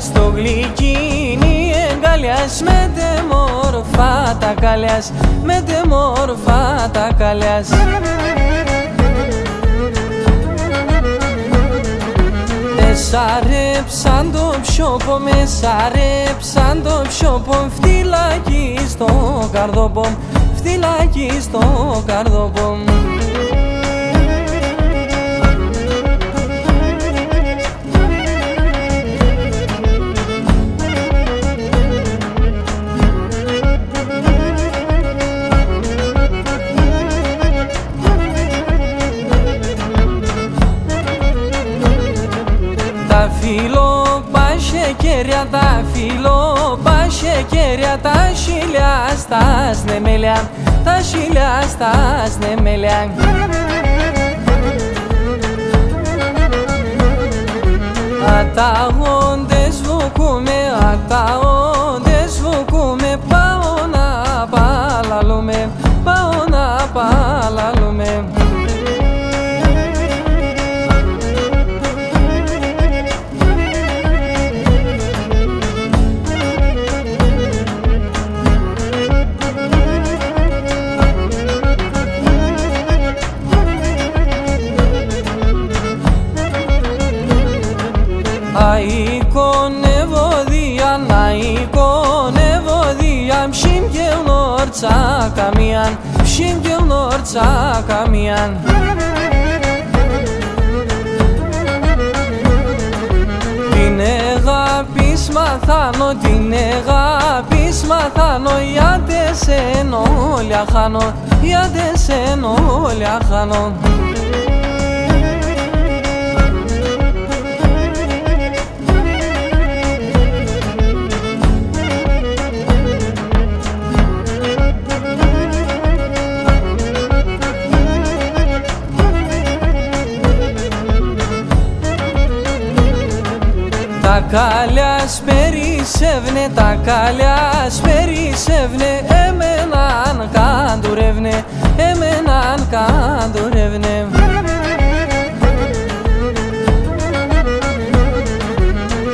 Στο γλυκίνι εγκαλιάς, με μορφά τα καλιάς, με μορφά τα καλιάς. Σαρέψαν το ψιόπο, με σαρέψαν το ψιόπο, φτυλάκι στο καρδόπο, φτυλάκι στο καρδόπο. Τα φιλοπασχεκέρια, τα φιλοπασχεκέρια, τα χιλιά στα σνεμέλια, τα χιλιά στα σνεμέλια. Αταγόντες βουκούμε, αταγόντες βουκούμε, πάω να παλαλούμε, πάω να παλαλούμε. Mshim gjelnor cakamian, mshim gjelnor cakamian. Την αγάπης μαθάνω, την αγάπης μαθάνω, γιατί σεν όλια χάνω, γιατί σεν όλια χάνω. Τα καλιάς περισσεύνε, τα καλιάς περισσεύνε, εμέναν καντουρεύνε, εμέναν καντουρεύνε.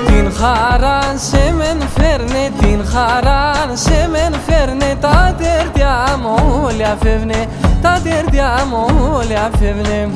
Την χαράν σε μεν φέρνε, την χαράν σε μεν φέρνε, τα τερτιά μου όλα φεύνε, τα τερτιά μου όλα φεύνε.